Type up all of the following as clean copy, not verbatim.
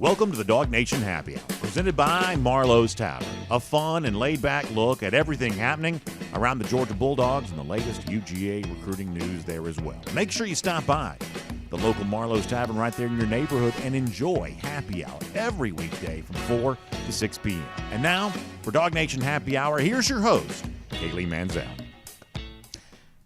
Welcome to the Dog Nation Happy Hour, presented by Marlowe's Tavern. A fun and laid-back look at everything happening around the Georgia Bulldogs and the latest UGA recruiting news there as well. Make sure you stop by the local Marlowe's Tavern right there in your neighborhood and enjoy Happy Hour every weekday from 4 to 6 p.m. And now, for Dog Nation Happy Hour, here's your host, Kaylee Mansell.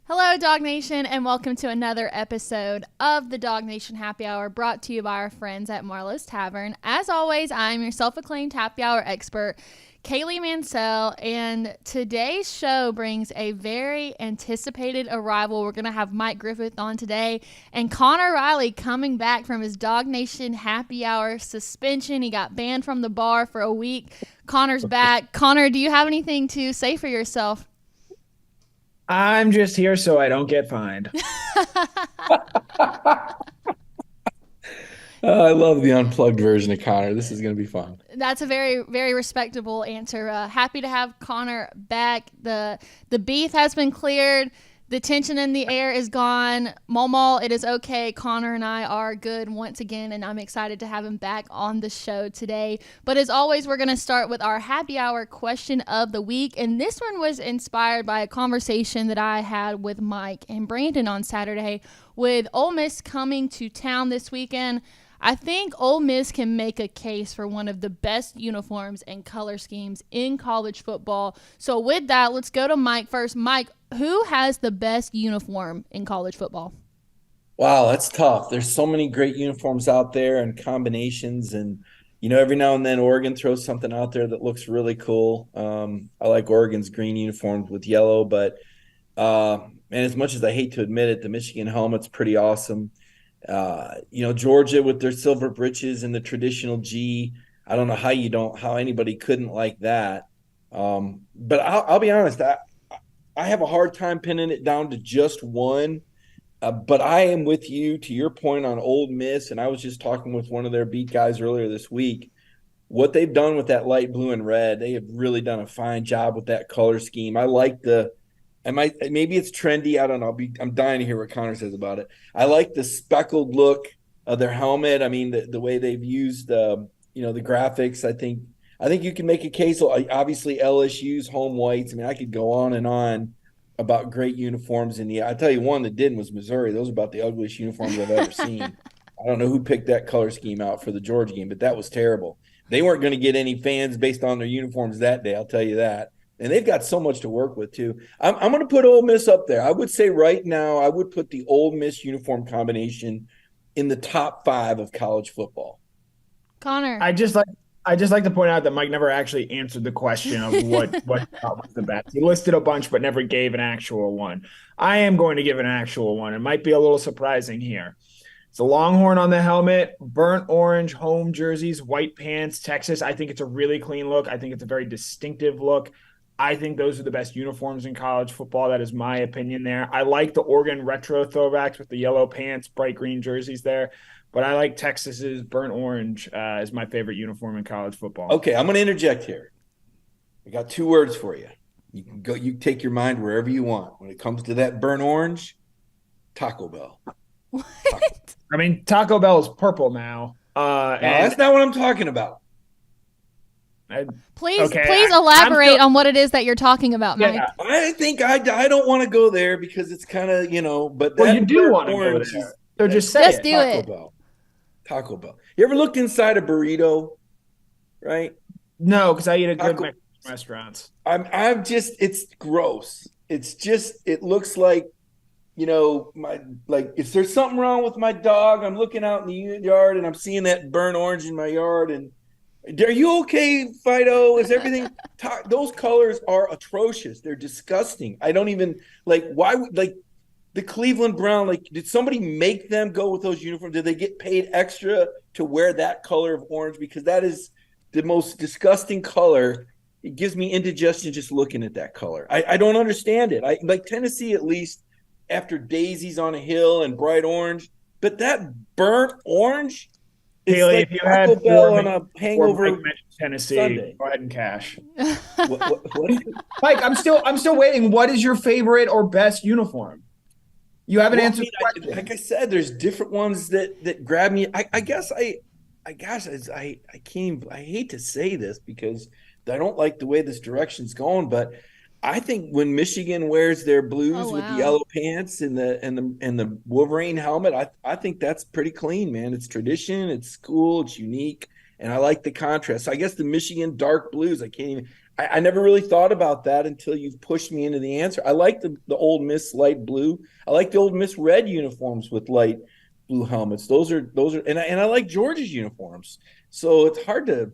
Hello, Dog Nation, and welcome to another episode of the Dog Nation Happy Hour, brought to you by our friends at Marlowe's Tavern. As always, I'm your self-acclaimed happy hour expert, Kaylee Mansell, and today's show brings a very anticipated arrival. We're going to have Mike Griffith on today, and Connor Riley coming back from his Dog Nation Happy Hour suspension. He got banned from the bar for a week. Connor's back. Connor, do you have anything to say for yourself? I'm just here so I don't get fined. I love the unplugged version of Connor. This is going to be fun. That's a very, very respectable answer. Happy to have Connor back. The beef has been cleared. The tension in the air is gone. Momal, it is okay. Connor and I are good once again, and I'm excited to have him back on the show today. But as always, we're going to start with our happy hour question of the week. And this one was inspired by a conversation that I had with Mike and Brandon on Saturday. With Ole Miss coming to town this weekend, I think Ole Miss can make a case for one of the best uniforms and color schemes in college football. So with that, let's go to Mike first. Mike, who has the best uniform in college football? Wow, that's tough. There's so many great uniforms out there and combinations. And, you know, every now and then Oregon throws something out there that looks really cool. I like Oregon's green uniforms with yellow. But, and as much as I hate to admit it, the Michigan helmet's pretty awesome. Georgia with their silver breeches and the traditional G. I don't know how anybody couldn't like that. But I'll be honest, I have a hard time pinning it down to just one. But I am with you to your point on Ole Miss, and I was just talking with one of their beat guys earlier this week. What they've done with that light blue and red, they have really done a fine job with that color scheme. I like maybe it's trendy. I don't know. I'm dying to hear what Connor says about it. I like the speckled look of their helmet. I mean, the way they've used, the graphics. I think you can make a case. Obviously, LSU's home whites. I mean, I could go on and on about great uniforms. I tell you, one that didn't was Missouri. Those are about the ugliest uniforms I've ever seen. I don't know who picked that color scheme out for the Georgia game, but that was terrible. They weren't going to get any fans based on their uniforms that day. I'll tell you that. And they've got so much to work with, too. I'm going to put Ole Miss up there. I would say right now I would put the Ole Miss uniform combination in the top 5 of college football. Connor. I just like to point out that Mike never actually answered the question of what was the best. He listed a bunch but never gave an actual one. I am going to give an actual one. It might be a little surprising here. It's a Longhorn on the helmet, burnt orange, home jerseys, white pants, Texas. I think it's a really clean look. I think it's a very distinctive look. I think those are the best uniforms in college football. That is my opinion there. I like the Oregon retro throwbacks with the yellow pants, bright green jerseys there. But I like Texas's burnt orange as my favorite uniform in college football. Okay, I'm going to interject here. I got 2 words for you. You can go. You take your mind wherever you want. When it comes to that burnt orange, Taco Bell. What? I mean, Taco Bell is purple now. No, that's not what I'm talking about. Please elaborate on what it is that you're talking about, Mike. Yeah, I think I don't want to go there because it's kind of, but well, you do want to go there. So just say just it. Do Taco it. Bell. Taco Bell. You ever looked inside a burrito? Right? No, because I eat at good restaurants. It's gross. It looks like, if there's something wrong with my dog, I'm looking out in the yard and I'm seeing that burnt orange in my yard and are you okay, Fido? Is everything – those colors are atrocious. They're disgusting. I don't even – why – the Cleveland Brown, did somebody make them go with those uniforms? Did they get paid extra to wear that color of orange? Because that is the most disgusting color. It gives me indigestion just looking at that color. I don't understand it. I like Tennessee at least after daisies on a hill and bright orange. But that burnt orange – it's Kaylee, like if you Taco had Bell on a hangover Tennessee, Sunday. Go ahead and cash. What? Mike, I'm still waiting. What is your favorite or best uniform? You haven't answered the question. Like I said, there's different ones that grab me. I guess I can't. I hate to say this because I don't like the way this direction's going, but I think when Michigan wears their blues with the yellow pants and the Wolverine helmet, I think that's pretty clean, man. It's tradition, it's cool, it's unique, and I like the contrast. So I guess the Michigan dark blues. I never really thought about that until you've pushed me into the answer. I like the Ole Miss light blue. I like the Ole Miss red uniforms with light blue helmets. Those are and I like Georgia's uniforms. So it's hard to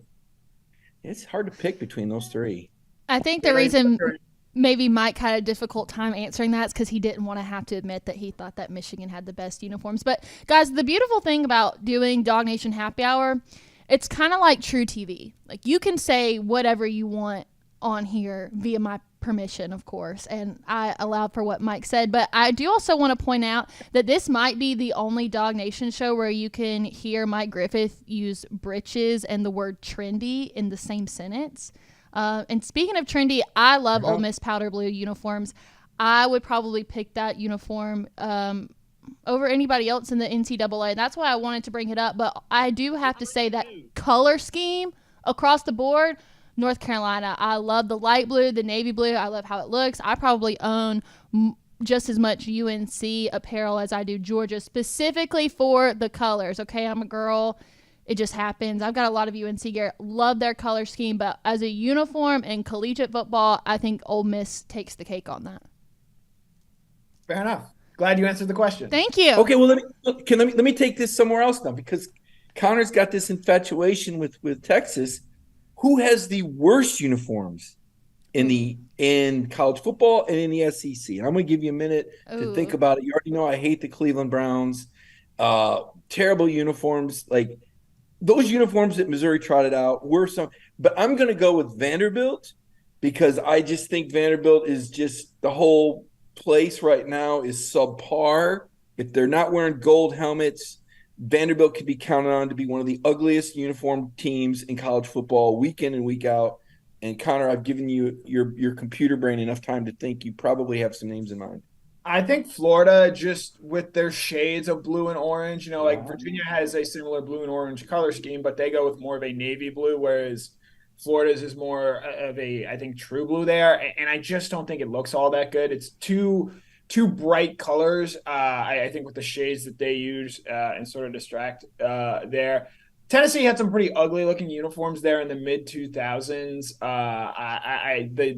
pick between those three. I think the reason maybe Mike had a difficult time answering that is because he didn't want to have to admit that he thought that Michigan had the best uniforms. But guys, the beautiful thing about doing Dog Nation Happy Hour, it's kind of like True TV. Like, you can say whatever you want on here via my permission, of course, and I allow for what Mike said. But I do also want to point out that this might be the only Dog Nation show where you can hear Mike Griffith use britches and the word trendy in the same sentence. And speaking of trendy, I love Ole Miss powder blue uniforms. I would probably pick that uniform over anybody else in the NCAA. That's why I wanted to bring it up. But I do have to say that color scheme across the board, North Carolina. I love the light blue, the navy blue. I love how it looks. I probably own just as much UNC apparel as I do Georgia, specifically for the colors. Okay, I'm a girl. It just happens. I've got a lot of UNC gear. Love their color scheme, but as a uniform in collegiate football, I think Ole Miss takes the cake on that. Fair enough. Glad you answered the question. Thank you. Okay, well let me take this somewhere else now, because Connor's got this infatuation with Texas. Who has the worst uniforms in college football and in the SEC? And I'm going to give you a minute to think about it. You already know I hate the Cleveland Browns. Terrible uniforms. Like, those uniforms that Missouri trotted out were some. But I'm going to go with Vanderbilt, because I just think Vanderbilt is just, the whole place right now is subpar. If they're not wearing gold helmets, Vanderbilt could be counted on to be one of the ugliest uniform teams in college football week in and week out. And Connor, I've given you your computer brain enough time to think. You probably have some names in mind. I think Florida, just with their shades of blue and orange, like Virginia has a similar blue and orange color scheme, but they go with more of a navy blue, whereas Florida's is more of a, I think, true blue there. And I just don't think it looks all that good. It's too bright colors, I think, with the shades that they use and sort of distract there. Tennessee had some pretty ugly looking uniforms there in the mid 2000s.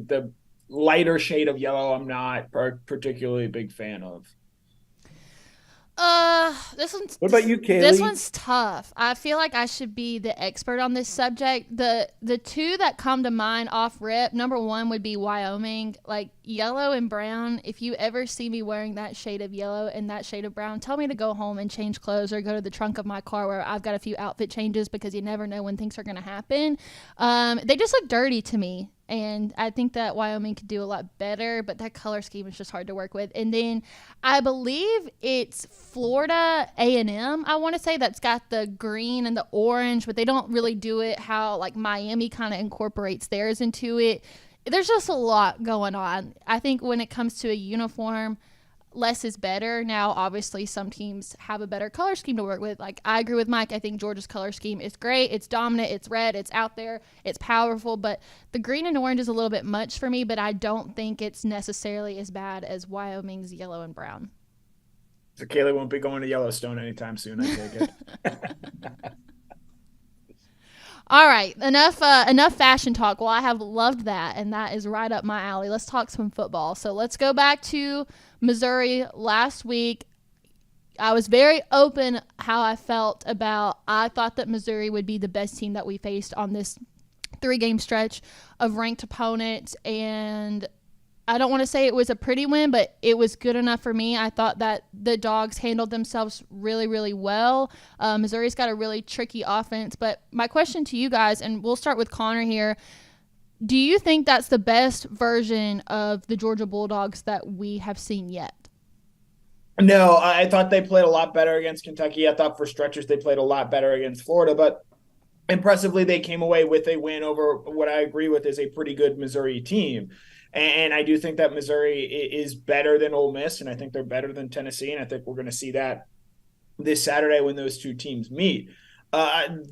The lighter shade of yellow, I'm not particularly a big fan of. What about you, Kaylee? This one's tough. I feel like I should be the expert on this subject. The two that come to mind off rip, number one would be Wyoming. Like, yellow and brown. If you ever see me wearing that shade of yellow and that shade of brown, tell me to go home and change clothes or go to the trunk of my car where I've got a few outfit changes, because you never know when things are going to happen. They just look dirty to me. And I think that Wyoming could do a lot better, but that color scheme is just hard to work with. And then I believe it's Florida A&M, I want to say, that's got the green and the orange, but they don't really do it how, like, Miami kind of incorporates theirs into it. There's just a lot going on. I think when it comes to a uniform, less is better. Now, obviously, some teams have a better color scheme to work with. Like, I agree with Mike. I think Georgia's color scheme is great. It's dominant. It's red. It's out there. It's powerful. But the green and orange is a little bit much for me, but I don't think it's necessarily as bad as Wyoming's yellow and brown. So Kaylee won't be going to Yellowstone anytime soon, I take it. All right, enough fashion talk. Well, I have loved that, and that is right up my alley. Let's talk some football. So let's go back to Missouri last week. I was very open how I felt about, I thought that Missouri would be the best team that we faced on this 3-game stretch of ranked opponents, and I don't want to say it was a pretty win, but it was good enough for me. I thought that the Dogs handled themselves really, really well. Missouri's got a really tricky offense. But my question to you guys, and we'll start with Connor here, do you think that's the best version of the Georgia Bulldogs that we have seen yet? No, I thought they played a lot better against Kentucky. I thought for stretches they played a lot better against Florida. But impressively, they came away with a win over what I agree with is a pretty good Missouri team. And I do think that Missouri is better than Ole Miss, and I think they're better than Tennessee, and I think we're going to see that this Saturday when those two teams meet.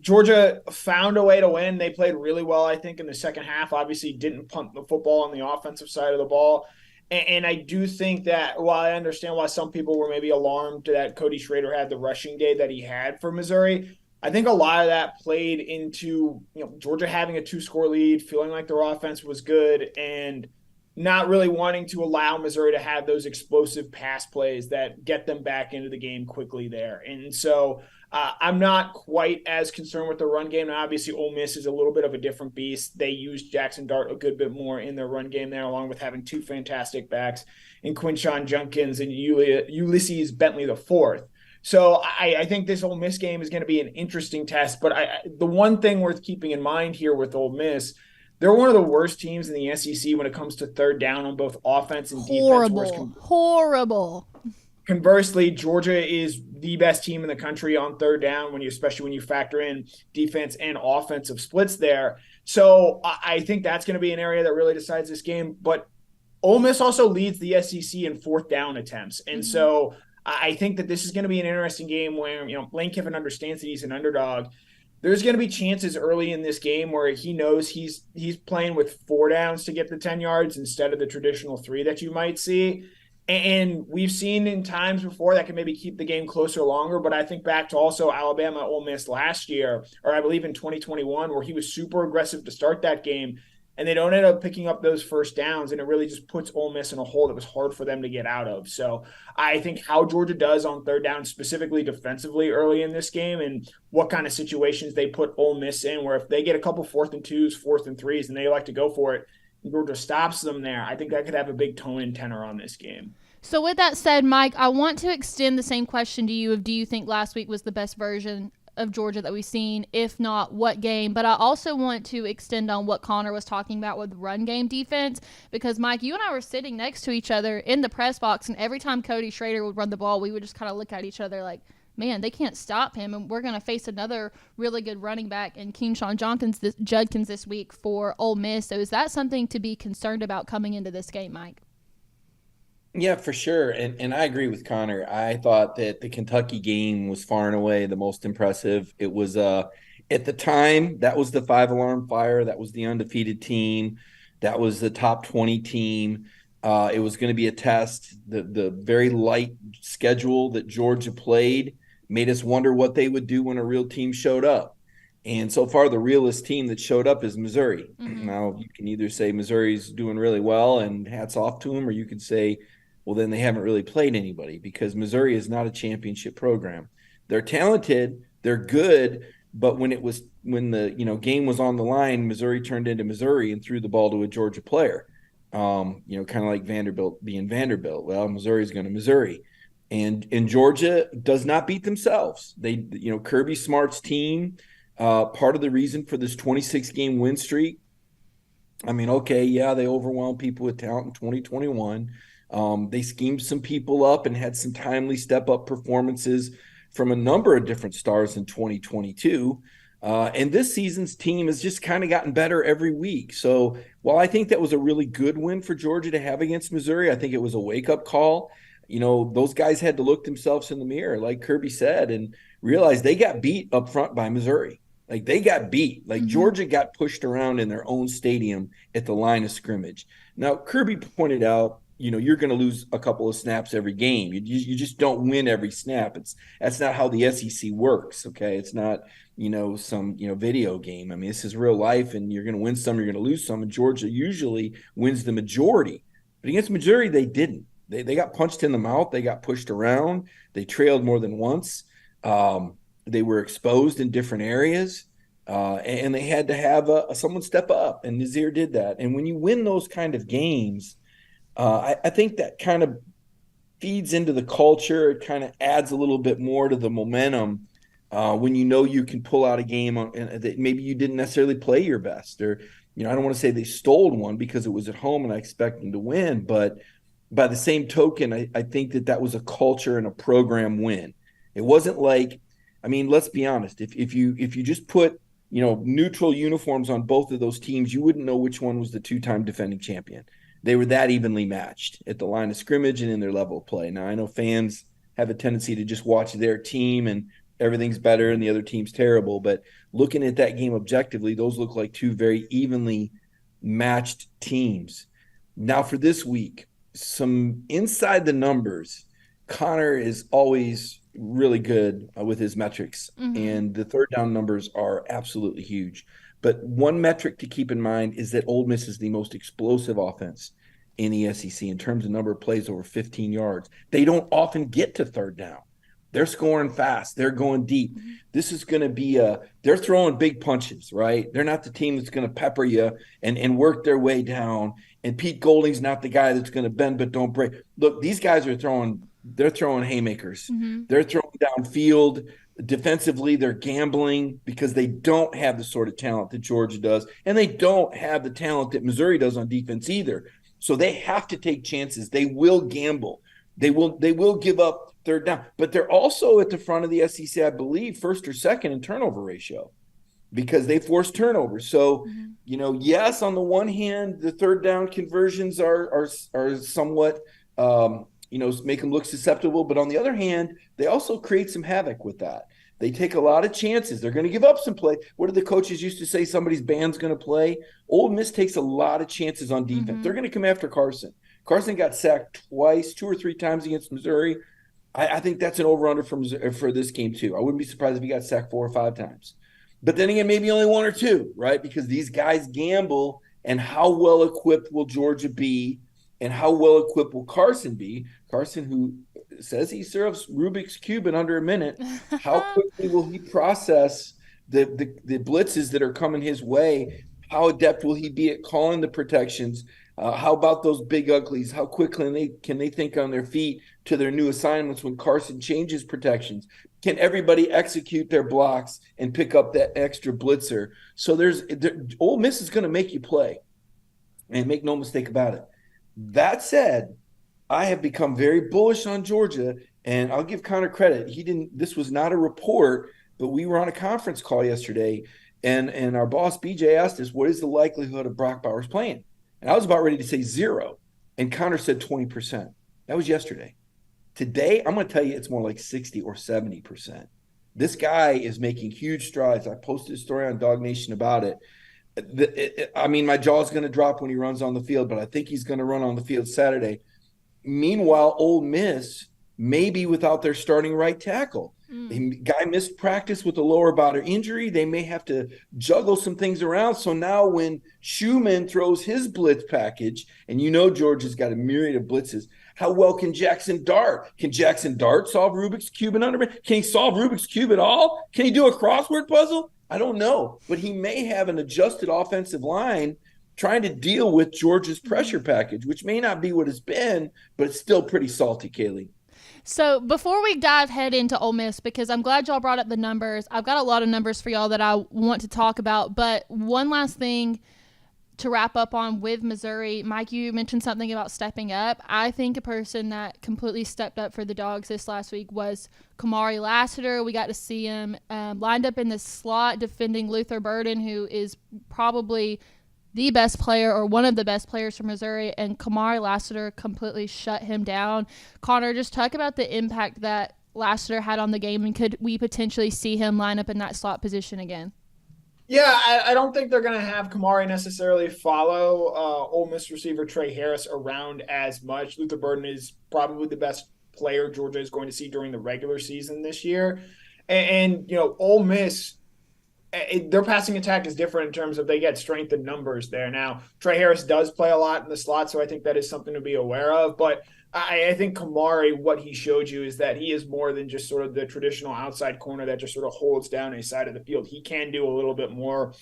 Georgia found a way to win. They played really well, I think, in the second half. Obviously, didn't punt the football on the offensive side of the ball. And I do think that while I understand why some people were maybe alarmed that Cody Schrader had the rushing day that he had for Missouri, I think a lot of that played into Georgia having a 2-score lead, feeling like their offense was good, and not really wanting to allow Missouri to have those explosive pass plays that get them back into the game quickly there. And so I'm not quite as concerned with the run game. Now, obviously, Ole Miss is a little bit of a different beast. They use Jackson Dart a good bit more in their run game there, along with having 2 fantastic backs in Quinshon Junkins and Ulysses Bentley IV. So I think this Ole Miss game is going to be an interesting test. But the one thing worth keeping in mind here with Ole Miss, they're one of the worst teams in the SEC when it comes to third down on both offense and defense. Horrible. Conversely, Georgia is the best team in the country on third down, especially when you factor in defense and offensive splits there. So I think that's going to be an area that really decides this game. But Ole Miss also leads the SEC in fourth down attempts. And so I think that this is going to be an interesting game where, Lane Kiffin understands that he's an underdog. There's going to be chances early in this game where he knows he's playing with 4 downs to get the 10 yards instead of the traditional 3 that you might see. And we've seen in times before that can maybe keep the game closer longer. But I think back to also Alabama Ole Miss last year, or I believe in 2021, where he was super aggressive to start that game. And they don't end up picking up those first downs. And it really just puts Ole Miss in a hole that was hard for them to get out of. So I think how Georgia does on third down, specifically defensively early in this game, and what kind of situations they put Ole Miss in, where if they get a couple 4th and 2s, 4th and 3s, and they like to go for it, Georgia stops them there, I think that could have a big tone and tenor on this game. So with that said, Mike, I want to extend the same question to you of do you think last week was the best version of Georgia that we've seen? If not, what game? But I also want to extend on what Connor was talking about with run game defense, because, Mike, you and I were sitting next to each other in the press box, and every time Cody Schrader would run the ball, we would just kind of look at each other like, man, they can't stop him, and we're going to face another really good running back in Quinshon Judkins this week for Ole Miss. So is that something to be concerned about coming into this game, Mike? Yeah, for sure. And I agree with Connor. I thought that the Kentucky game was far and away the most impressive. It was at the time, that was the 5-alarm fire. That was the undefeated team. That was the top 20 team. It was going to be a test. The very light schedule that Georgia played made us wonder what they would do when a real team showed up. And so far, the realest team that showed up is Missouri. Now, you can either say Missouri's doing really well and hats off to them, or you could say, well, then they haven't really played anybody, because Missouri is not a championship program. They're talented, they're good, but when the game was on the line, Missouri turned into Missouri and threw the ball to a Georgia player. Kind of like Vanderbilt being Vanderbilt. Well, Missouri's going to Missouri. And Georgia does not beat themselves. Kirby Smart's team, part of the reason for this 26-game win streak, they overwhelmed people with talent in 2021. They schemed some people up and had some timely step-up performances from a number of different stars in 2022. And this season's team has just kind of gotten better every week. So while I think that was a really good win for Georgia to have against Missouri, I think it was a wake-up call. Those guys had to look themselves in the mirror, like Kirby said, and realize they got beat up front by Missouri. Like, they got beat. Like, Georgia got pushed around in their own stadium at the line of scrimmage. Now, Kirby pointed out, you're going to lose a couple of snaps every game. You just don't win every snap. That's not how the SEC works, okay? It's not, some, video game. I mean, this is real life, and you're going to win some, you're going to lose some, and Georgia usually wins the majority. But against Missouri, they didn't. They got punched in the mouth. They got pushed around. They trailed more than once. They were exposed in different areas, and they had to have someone step up, and Nazir did that. And when you win those kind of games, I think that kind of feeds into the culture. It kind of adds a little bit more to the momentum when you can pull out a game that maybe you didn't necessarily play your best. Or, I don't want to say they stole one because it was at home and I expect them to win. But by the same token, I think that was a culture and a program win. It wasn't like, let's be honest. If you just put, neutral uniforms on both of those teams, you wouldn't know which one was the 2-time defending champion. They were that evenly matched at the line of scrimmage and in their level of play. Now, I know fans have a tendency to just watch their team and everything's better and the other team's terrible. But looking at that game objectively, those look like two very evenly matched teams. Now for this week, some inside the numbers. Connor is always really good with his metrics, and the third down numbers are absolutely huge. But one metric to keep in mind is that Ole Miss is the most explosive offense in the SEC in terms of number of plays over 15 yards. They don't often get to third down. They're scoring fast. They're going deep. This is going to be they're throwing big punches, right? They're not the team that's going to pepper you and work their way down. And Pete Golding's not the guy that's going to bend but don't break. Look, these guys are throwing haymakers. They're throwing downfield. Defensively, they're gambling because they don't have the sort of talent that Georgia does, and they don't have the talent that Missouri does on defense either. So they have to take chances. They will gamble. They will give up third down, but they're also at the front of the SEC, I believe, first or second in turnover ratio because they force turnovers. So, yes, on the one hand, the third down conversions are somewhat, make them look susceptible. But on the other hand, they also create some havoc with that. They take a lot of chances. They're going to give up some play. What did the coaches used to say? Somebody's band's going to play. Ole Miss takes a lot of chances on defense. They're going to come after Carson. Carson got sacked twice, 2 or 3 times against Missouri. I think that's an over-under for this game too. I wouldn't be surprised if he got sacked 4 or 5 times. But then again, maybe only 1 or 2, right? Because these guys gamble, and how well equipped will Georgia be, and how well equipped will Carson be? Carson, who says he serves Rubik's Cube in under a minute, how quickly will he process the blitzes that are coming his way? How adept will he be at calling the protections? How about those big uglies? How quickly can they think on their feet to their new assignments when Carson changes protections? Can everybody execute their blocks and pick up that extra blitzer? So Ole Miss is going to make you play, and make no mistake about it. That said, I have become very bullish on Georgia, and I'll give Connor credit. This was not a report, but we were on a conference call yesterday, and our boss BJ asked us, what is the likelihood of Brock Bowers playing? And I was about ready to say 0, and Connor said 20%. That was yesterday. Today, I'm going to tell you it's more like 60 or 70%. This guy is making huge strides. I posted a story on Dog Nation about it. My jaw's going to drop when he runs on the field, but I think he's going to run on the field Saturday. Meanwhile, Ole Miss may be without their starting right tackle. The guy missed practice with a lower body injury. They may have to juggle some things around. So now when Schumann throws his blitz package, and Georgia's got a myriad of blitzes, how well can Jackson Dart? Can Jackson Dart solve Rubik's Cube in under? Can he solve Rubik's Cube at all? Can he do a crossword puzzle? I don't know. But he may have an adjusted offensive line trying to deal with Georgia's pressure package, which may not be what it's been, but it's still pretty salty, Kaylee. So before we head into Ole Miss, because I'm glad y'all brought up the numbers, I've got a lot of numbers for y'all that I want to talk about. But one last thing to wrap up on with Missouri. Mike, you mentioned something about stepping up. I think a person that completely stepped up for the Dogs this last week was Kamari Lasser. We got to see him lined up in the slot defending Luther Burden, who is probably the best player or one of the best players from Missouri, and Kamari Lasser completely shut him down. Connor, just talk about the impact that Lasser had on the game, and could we potentially see him line up in that slot position again? Yeah, I don't think they're going to have Kamari necessarily follow Ole Miss receiver Trey Harris around as much. Luther Burden is probably the best player Georgia is going to see during the regular season this year. And Ole Miss, their passing attack is different in terms of they get strength in numbers there. Now, Trey Harris does play a lot in the slot, so I think that is something to be aware of. But I think Kamari, what he showed you is that he is more than just sort of the traditional outside corner that just sort of holds down a side of the field. He can do a little bit more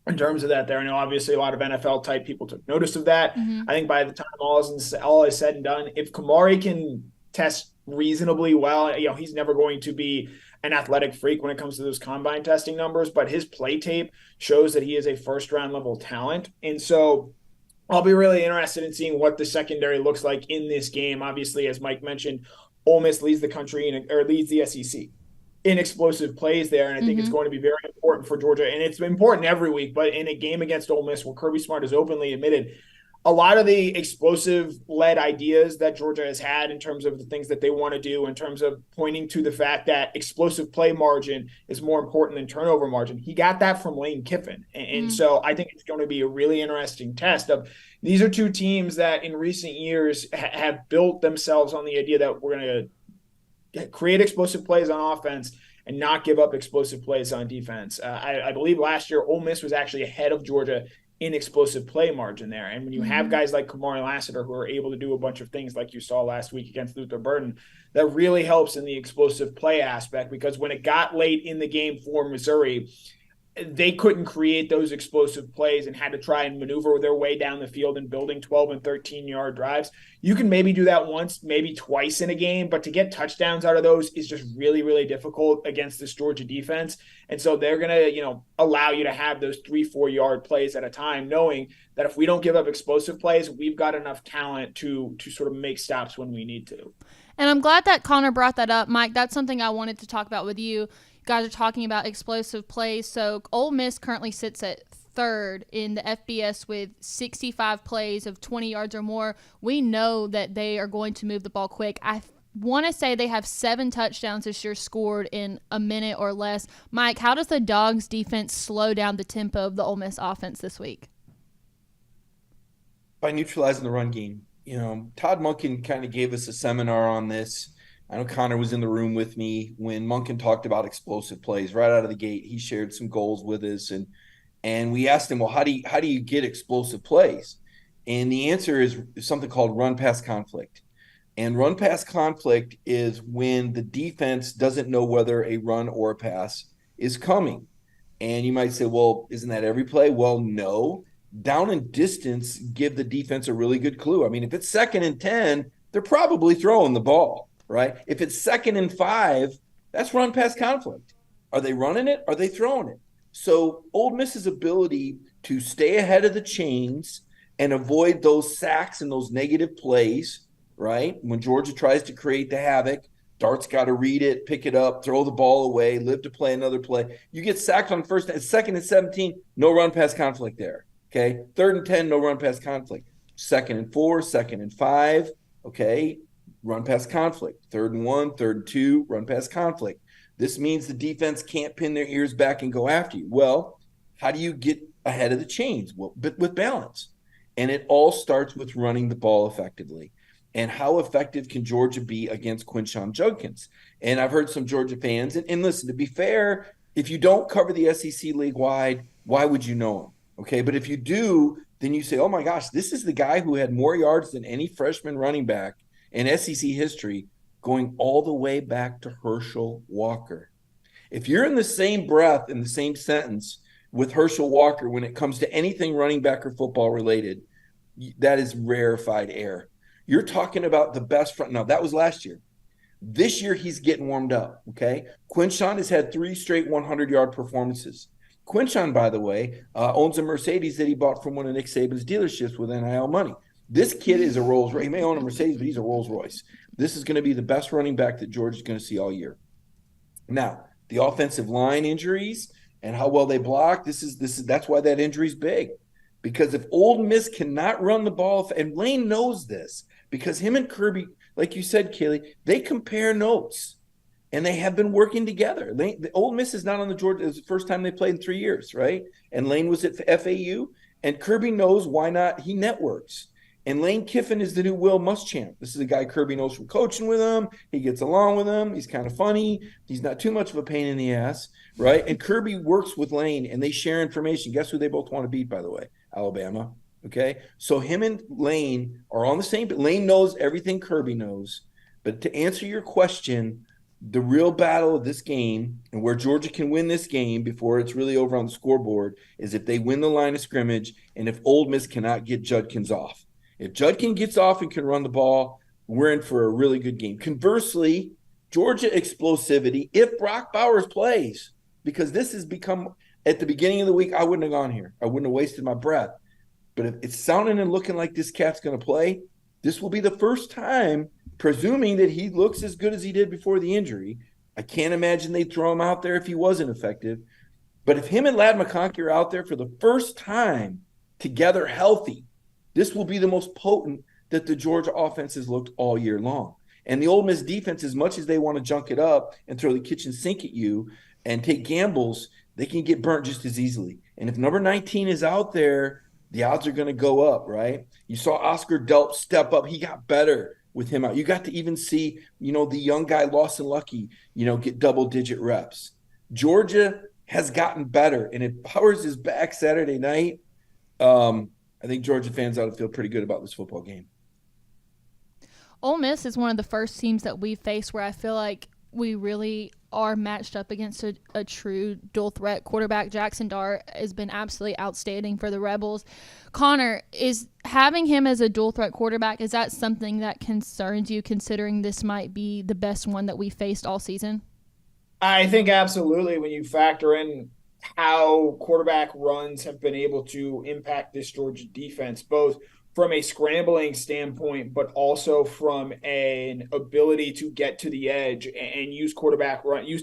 in terms of that there. I know obviously a lot of NFL-type people took notice of that. I think by the time all is said and done, if Kamari can test reasonably well, he's never going to be an athletic freak when it comes to those combine testing numbers, but his play tape shows that he is a first-round level talent. And so I'll be really interested in seeing what the secondary looks like in this game. Obviously, as Mike mentioned, Ole Miss leads the country or leads the SEC in explosive plays there, and I think it's going to be very important for Georgia. And it's important every week, but in a game against Ole Miss where Kirby Smart has openly admitted a lot of the explosive-led ideas that Georgia has had in terms of the things that they want to do, in terms of pointing to the fact that explosive play margin is more important than turnover margin, he got that from Lane Kiffin. And so I think it's going to be a really interesting test of these are two teams that in recent years have built themselves on the idea that we're going to create explosive plays on offense and not give up explosive plays on defense. I believe last year Ole Miss was actually ahead of Georgia in explosive play margin there. And when you have guys like Kamari Lasser who are able to do a bunch of things like you saw last week against Luther Burden, that really helps in the explosive play aspect, because when it got late in the game for Missouri, they couldn't create those explosive plays and had to try and maneuver their way down the field and building 12 and 13-yard drives. You can maybe do that once, maybe twice in a game, but to get touchdowns out of those is just really, really difficult against this Georgia defense. And so they're going to, allow you to have those 3-4 yard plays at a time, knowing that if we don't give up explosive plays, we've got enough talent to sort of make stops when we need to. And I'm glad that Connor brought that up, Mike. That's something I wanted to talk about with you. Guys are talking about explosive plays. So Ole Miss currently sits at third in the FBS with 65 plays of 20 yards or more. We know that they are going to move the ball quick. I want to say they have 7 touchdowns this year scored in a minute or less. Mike, how does the Dogs defense slow down the tempo of the Ole Miss offense this week? By neutralizing the run game. Todd Monken kind of gave us a seminar on this. I know Connor was in the room with me when Monken talked about explosive plays right out of the gate. He shared some goals with us, and we asked him, well, how do you get explosive plays? And the answer is something called run pass conflict. And run pass conflict is when the defense doesn't know whether a run or a pass is coming. And you might say, well, isn't that every play? Well, no. Down and distance give the defense a really good clue. I mean, if it's 2nd and 10, they're probably throwing the ball. Right? If it's 2nd and 5, that's run pass conflict. Are they running it? Are they throwing it? So Ole Miss's ability to stay ahead of the chains and avoid those sacks and those negative plays, right? When Georgia tries to create the havoc, Dart's got to read it, pick it up, throw the ball away, live to play another play. You get sacked on 2nd and 17, no run pass conflict there. Okay. 3rd and 10, no run pass conflict. 2nd and 4, 2nd and 5. Okay. Run pass conflict. 3rd and 1, 3rd and 2, run pass conflict. This means the defense can't pin their ears back and go after you. Well, how do you get ahead of the chains? Well, but with balance. And it all starts with running the ball effectively. And how effective can Georgia be against Quinshon Judkins? And I've heard some Georgia fans, and listen, to be fair, if you don't cover the SEC league-wide, why would you know him? Okay, but if you do, then you say, oh my gosh, this is the guy who had more yards than any freshman running back in SEC history, going all the way back to Herschel Walker. If you're in the same breath, in the same sentence with Herschel Walker when it comes to anything running back or football related, that is rarefied air. You're talking about the best front. Now, that was last year. This year, he's getting warmed up, okay? Quinshon has had 3 straight 100-yard performances. Quinshon, by the way, owns a Mercedes that he bought from one of Nick Saban's dealerships with NIL money. This kid is a Rolls Royce. He may own a Mercedes, but he's a Rolls Royce. This is going to be the best running back that Georgia's going to see all year. Now, the offensive line injuries and how well they block, that's why that injury is big. Because if Ole Miss cannot run the ball, and Lane knows this, because him and Kirby, like you said, Kaylee, they compare notes. And they have been working together. The Ole Miss is not on the Georgia. It's the first time they played in 3 years, right? And Lane was at FAU. And Kirby knows why not. He networks. And Lane Kiffin is the new Will Muschamp. This is a guy Kirby knows from coaching with him. He gets along with him. He's kind of funny. He's not too much of a pain in the ass, right? And Kirby works with Lane, and they share information. Guess who they both want to beat, by the way? Alabama, okay? So him and Lane are on the same – Lane knows everything Kirby knows. But to answer your question, the real battle of this game and where Georgia can win this game before it's really over on the scoreboard is if they win the line of scrimmage and if Ole Miss cannot get Judkins off. If Judkins gets off and can run the ball, we're in for a really good game. Conversely, Georgia explosivity, if Brock Bowers plays, because this has become, at the beginning of the week, I wouldn't have gone here. I wouldn't have wasted my breath. But if it's sounding and looking like this cat's going to play, this will be the first time, presuming that he looks as good as he did before the injury. I can't imagine they'd throw him out there if he wasn't effective. But if him and Ladd McConkey are out there for the first time together healthy, this will be the most potent that the Georgia offense has looked all year long. And the Ole Miss defense, as much as they want to junk it up and throw the kitchen sink at you and take gambles, they can get burnt just as easily. And if number 19 is out there, the odds are going to go up, right? You saw Oscar Delp step up. He got better with him out. You got to even see, the young guy Lawson Lucky, get double-digit reps. Georgia has gotten better, and if Powers is back Saturday night, I think Georgia fans ought to feel pretty good about this football game. Ole Miss is one of the first teams that we face where I feel like we really are matched up against a true dual threat quarterback. Jackson Dart has been absolutely outstanding for the Rebels. Connor, is having him as a dual threat quarterback, is that something that concerns you, considering this might be the best one that we faced all season? I think absolutely, when you factor in how quarterback runs have been able to impact this Georgia defense, both from a scrambling standpoint, but also from an ability to get to the edge and use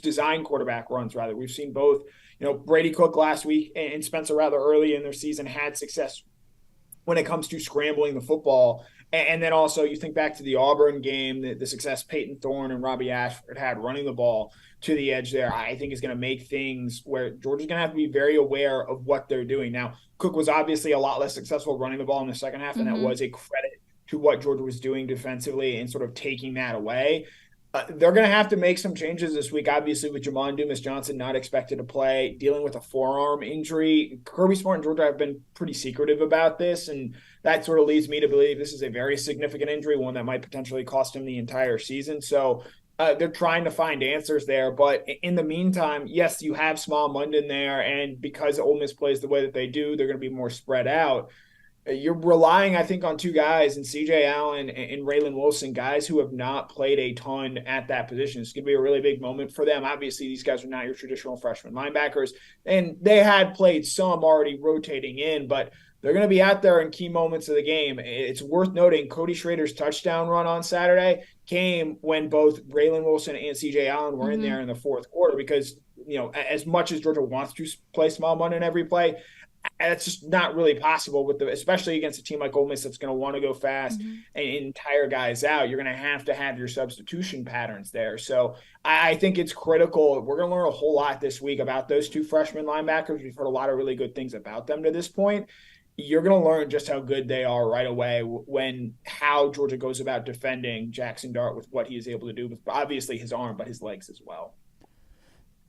design quarterback runs rather. We've seen both, Brady Cook last week and Spencer Rattler early in their season had success when it comes to scrambling the football. And then also you think back to the Auburn game, the success Peyton Thorne and Robbie Ashford had running the ball to the edge there, I think is going to make things where Georgia's going to have to be very aware of what they're doing. Now, Cook was obviously a lot less successful running the ball in the second half, and that was a credit to what Georgia was doing defensively and sort of taking that away. They're going to have to make some changes this week, obviously, with Jamon Dumas-Johnson not expected to play, dealing with a forearm injury. Kirby Smart and Georgia have been pretty secretive about this, and that sort of leads me to believe this is a very significant injury, one that might potentially cost him the entire season. So they're trying to find answers there. But in the meantime, yes, you have Small Munden there, and because Ole Miss plays the way that they do, they're going to be more spread out. You're relying, I think, on two guys, and C.J. Allen and Raylan Wilson, guys who have not played a ton at that position. It's going to be a really big moment for them. Obviously, these guys are not your traditional freshman linebackers, and they had played some already rotating in, but they're going to be out there in key moments of the game. It's worth noting Cody Schrader's touchdown run on Saturday came when both Raylan Wilson and C.J. Allen were in there in the fourth quarter because, as much as Georgia wants to play Small Munden in every play, it's just not really possible especially against a team like Ole Miss that's going to want to go fast and tire guys out. You're going to have your substitution patterns there. So I think it's critical. We're going to learn a whole lot this week about those two freshman linebackers. We've heard a lot of really good things about them to this point. You're going to learn just how good they are right away how Georgia goes about defending Jackson Dart with what he is able to do with obviously his arm, but his legs as well.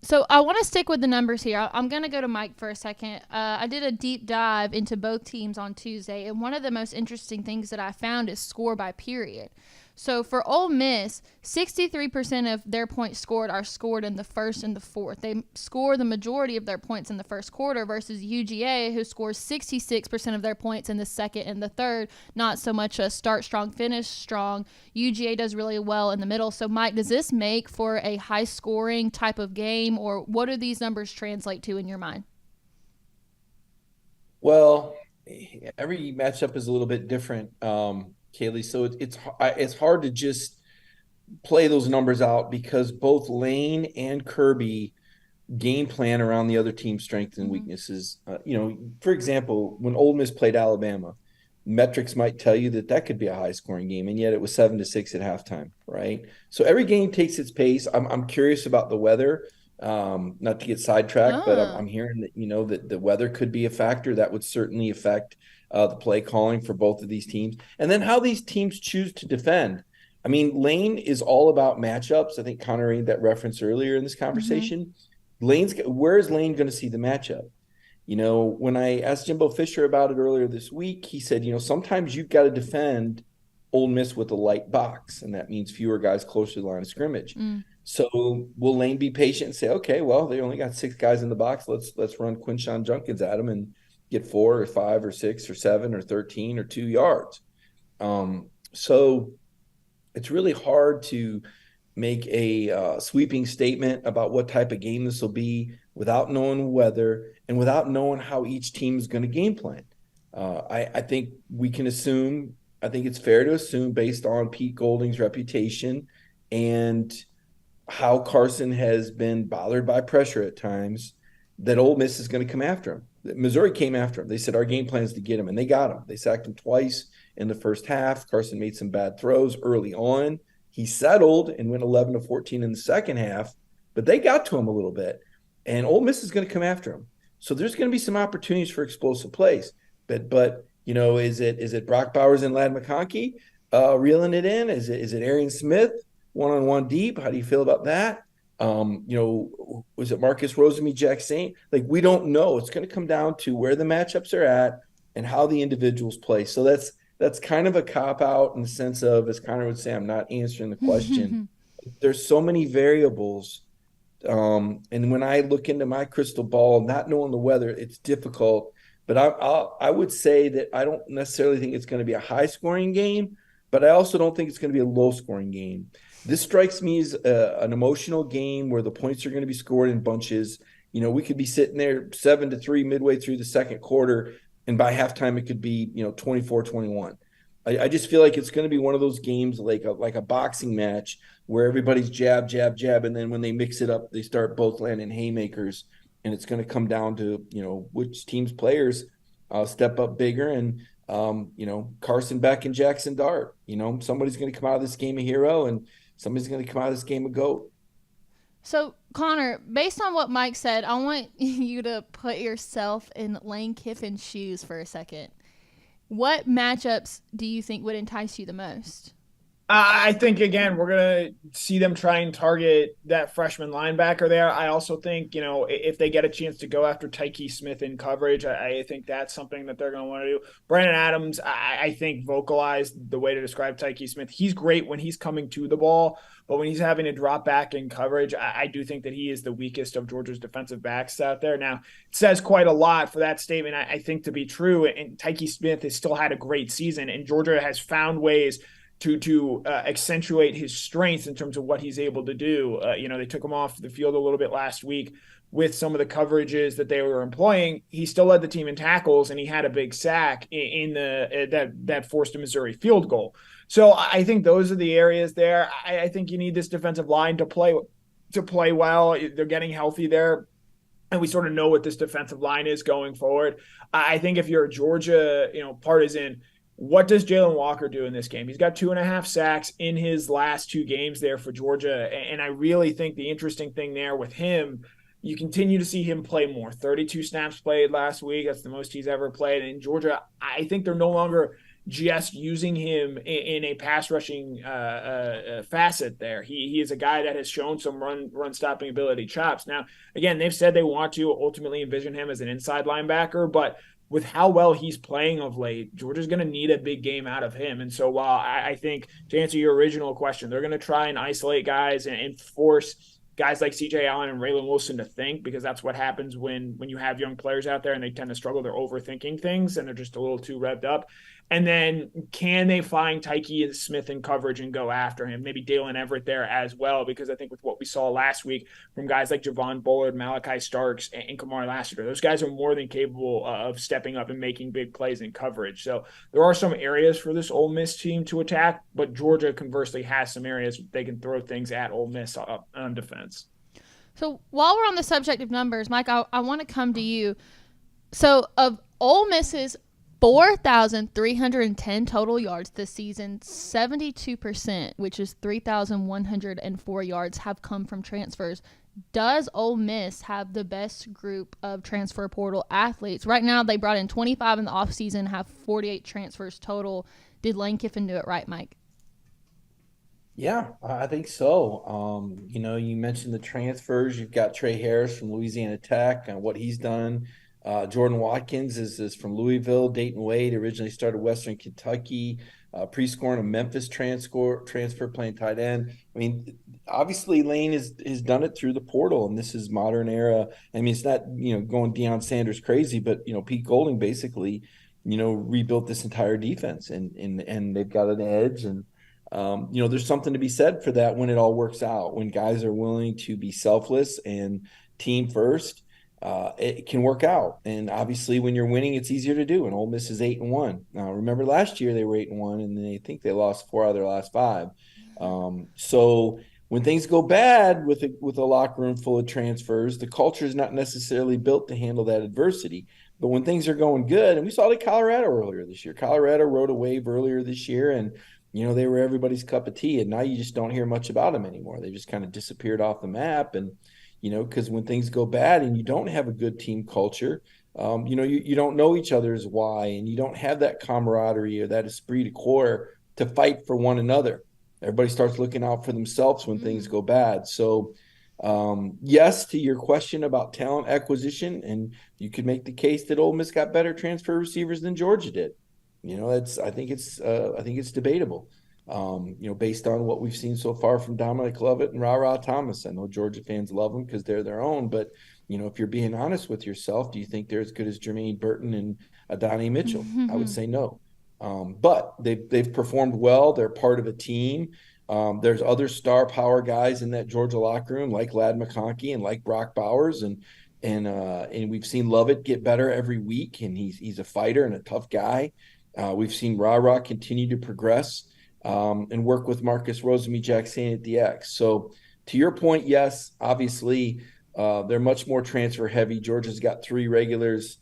So I want to stick with the numbers here. I'm going to go to Mike for a second. I did a deep dive into both teams on Tuesday, and one of the most interesting things that I found is score by period. So for Ole Miss, 63% of their points scored are scored in the first and the fourth. They score the majority of their points in the first quarter versus UGA, who scores 66% of their points in the second and the third. Not so much a start strong, finish strong. UGA does really well in the middle. So, Mike, does this make for a high-scoring type of game, or what do these numbers translate to in your mind? Well, every matchup is a little bit different. Kaylee, so it's hard to just play those numbers out because both Lane and Kirby game plan around the other team's strengths and weaknesses. For example, when Ole Miss played Alabama, metrics might tell you that could be a high-scoring game, and yet it was 7-6 at halftime, right? So every game takes its pace. I'm curious about the weather, not to get sidetracked, but I'm hearing that that the weather could be a factor that would certainly affect the play calling for both of these teams, and then how these teams choose to defend. I mean, Lane is all about matchups. I think Connor made that reference earlier in this conversation. Where is Lane going to see the matchup? When I asked Jimbo Fisher about it earlier this week, he said, sometimes you've got to defend Ole Miss with a light box, and that means fewer guys close to the line of scrimmage. So will Lane be patient and say, okay, well, they only got 6 guys in the box. Let's run Quinshon Junkins at them and get 4 or 5 or 6 or 7 or 13 or 2 yards. So it's really hard to make a sweeping statement about what type of game this will be without knowing weather and without knowing how each team is going to game plan. I think we can assume, I think it's fair to assume based on Pete Golding's reputation and how Carson has been bothered by pressure at times, that Ole Miss is going to come after him. Missouri came after him. They said, our game plan is to get him, and they got him. They sacked him twice in the first half. Carson made some bad throws early on. He settled and went 11-14 in the second half, but they got to him a little bit, and Ole Miss is going to come after him. So there's going to be some opportunities for explosive plays. But is it Brock Bowers and Ladd McConkey reeling it in? Is it Arian Smith one-on-one deep? How do you feel about that? Was it Marcus Rosemy, Jack Saint? Like, we don't know. It's going to come down to where the matchups are at and how the individuals play. So that's kind of a cop-out in the sense of, as Connor would say, I'm not answering the question. There's so many variables. And when I look into my crystal ball, not knowing the weather, it's difficult. But I would say that I don't necessarily think it's going to be a high-scoring game, but I also don't think it's going to be a low-scoring game. This strikes me as an emotional game where the points are going to be scored in bunches. We could be sitting there 7-3 midway through the second quarter, and by halftime it could be 24-21. I just feel like it's going to be one of those games like a boxing match where everybody's jab, jab, jab, and then when they mix it up, they start both landing haymakers, and it's going to come down to which team's players step up bigger. And Carson Beck and Jackson Dart. Somebody's going to come out of this game a hero, and somebody's going to come out of this game a GOAT. So, Connor, based on what Mike said, I want you to put yourself in Lane Kiffin's shoes for a second. What matchups do you think would entice you the most? I think, again, we're going to see them try and target that freshman linebacker there. I also think, if they get a chance to go after Tyke Smith in coverage, I think that's something that they're going to want to do. Brandon Adams, I think, vocalized the way to describe Tyke Smith. He's great when he's coming to the ball, but when he's having to drop back in coverage, I do think that he is the weakest of Georgia's defensive backs out there. Now, it says quite a lot for that statement, I think, to be true. And Tyke Smith has still had a great season, and Georgia has found ways to accentuate his strengths in terms of what he's able to do. They took him off the field a little bit last week with some of the coverages that they were employing. He still led the team in tackles, and he had a big sack in that forced a Missouri field goal. So I think those are the areas there. I think you need this defensive line to play well. They're getting healthy there, and we sort of know what this defensive line is going forward. I think if you're a Georgia, partisan, what does Jalen Walker do in this game? He's got 2.5 sacks in his last 2 games there for Georgia. And I really think the interesting thing there with him, you continue to see him play more. 32 snaps played last week. That's the most he's ever played. And in Georgia, I think they're no longer just using him in a pass rushing facet there. He is a guy that has shown some run stopping ability chops. Now, again, they've said they want to ultimately envision him as an inside linebacker, but with how well he's playing of late, Georgia's going to need a big game out of him. And so while I think, to answer your original question, they're going to try and isolate guys and force guys like C.J. Allen and Raylan Wilson to think, because that's what happens when you have young players out there and they tend to struggle. They're overthinking things and they're just a little too revved up. And then can they find Tyke Smith in coverage and go after him? Maybe Dalen Everett there as well, because I think with what we saw last week from guys like Javon Bullard, Malachi Starks, and Kamari Lasser, those guys are more than capable of stepping up and making big plays in coverage. So there are some areas for this Ole Miss team to attack, but Georgia conversely has some areas they can throw things at Ole Miss on defense. So while we're on the subject of numbers, Mike, I want to come to you. So of Ole Miss's 4,310 total yards this season, 72%, which is 3,104 yards, have come from transfers. Does Ole Miss have the best group of transfer portal athletes? Right now, they brought in 25 in the offseason, have 48 transfers total. Did Lane Kiffin do it right, Mike? Yeah, I think so. You mentioned the transfers. You've got Trey Harris from Louisiana Tech and what he's done. Jordan Watkins is from Louisville. Dayton Wade originally started Western Kentucky, pre-scoring a Memphis transfer playing tight end. I mean, obviously Lane has done it through the portal, and this is modern era. I mean, it's not, going Deion Sanders crazy, but, Pete Golding basically, rebuilt this entire defense and they've got an edge. And, there's something to be said for that when it all works out, when guys are willing to be selfless and team first. It can work out. And obviously when you're winning, it's easier to do. And Ole Miss is 8-1. Now, remember last year they were 8-1 and I think they lost 4 out of their last 5. So when things go bad with a locker room full of transfers, the culture is not necessarily built to handle that adversity. But when things are going good, and we saw it at Colorado earlier this year. Colorado rode a wave earlier this year, and they were everybody's cup of tea. And now you just don't hear much about them anymore. They just kind of disappeared off the map. And because when things go bad and you don't have a good team culture, you don't know each other's why, and you don't have that camaraderie or that esprit de corps to fight for one another. Everybody starts looking out for themselves when things go bad. So, yes, to your question about talent acquisition, and you could make the case that Ole Miss got better transfer receivers than Georgia did. I think it's debatable. Based on what we've seen so far from Dominic Lovett and Ra Thomas. I know Georgia fans love them because they're their own, but if you're being honest with yourself, do you think they're as good as Jermaine Burton and Adonai Mitchell? I would say no. But they've performed well. They're part of a team. There's other star power guys in that Georgia locker room, like Ladd McConkey and like Brock Bowers, and we've seen Lovett get better every week, and he's a fighter and a tough guy. We've seen Ra continue to progress and work with Marcus Rosemy-Jackson at the X. So to your point, yes, obviously they're much more transfer heavy. Georgia's got 3 regulars.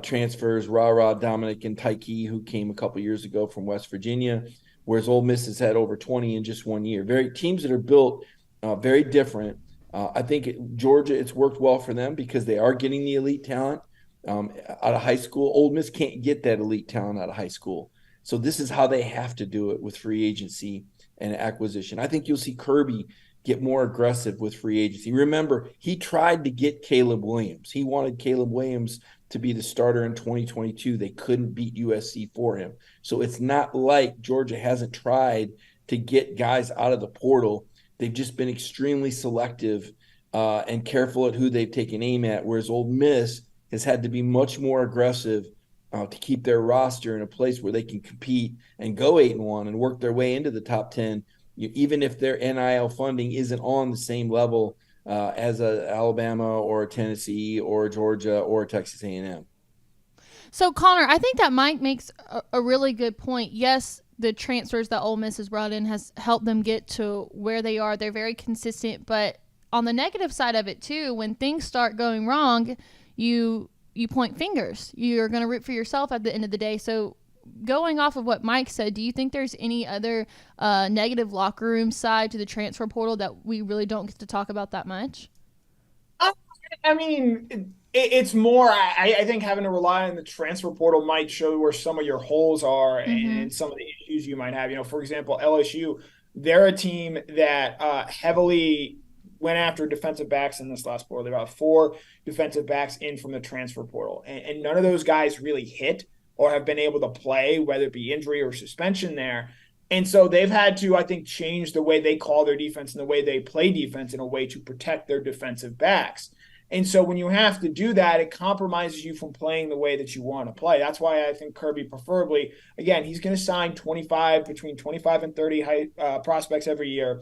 Transfers, Dominic, and Tyke, who came a couple years ago from West Virginia, whereas Ole Miss has had over 20 in just 1 year. Teams that are built very different. I think Georgia, it's worked well for them because they are getting the elite talent out of high school. Ole Miss can't get that elite talent out of high school. So this is how they have to do it with free agency and acquisition. I think you'll see Kirby get more aggressive with free agency. Remember, he tried to get Caleb Williams. He wanted Caleb Williams to be the starter in 2022. They couldn't beat USC for him. So it's not like Georgia hasn't tried to get guys out of the portal. They've just been extremely selective and careful at who they've taken aim at, whereas Ole Miss has had to be much more aggressive to keep their roster in a place where they can compete and go 8-1 and work their way into the top 10, even if their NIL funding isn't on the same level as a Alabama or a Tennessee or a Georgia or a Texas A&M. So, Connor, I think that Mike makes a really good point. Yes, the transfers that Ole Miss has brought in has helped them get to where they are. They're very consistent. But on the negative side of it, too, when things start going wrong, you point fingers. You're going to root for yourself at the end of the day. So, going off of what Mike said, do you think there's any other negative locker room side to the transfer portal that we really don't get to talk about that much? I mean, it's more, I think having to rely on the transfer portal might show where some of your holes are and some of the issues you might have. For example, LSU, they're a team that heavily went after defensive backs in this last portal. They got 4 defensive backs in from the transfer portal, and none of those guys really hit or have been able to play, whether it be injury or suspension there. And so they've had to, I think, change the way they call their defense and the way they play defense in a way to protect their defensive backs. And so when you have to do that, it compromises you from playing the way that you want to play. That's why I think Kirby preferably, again, he's going to sign between 25 and 30 prospects every year,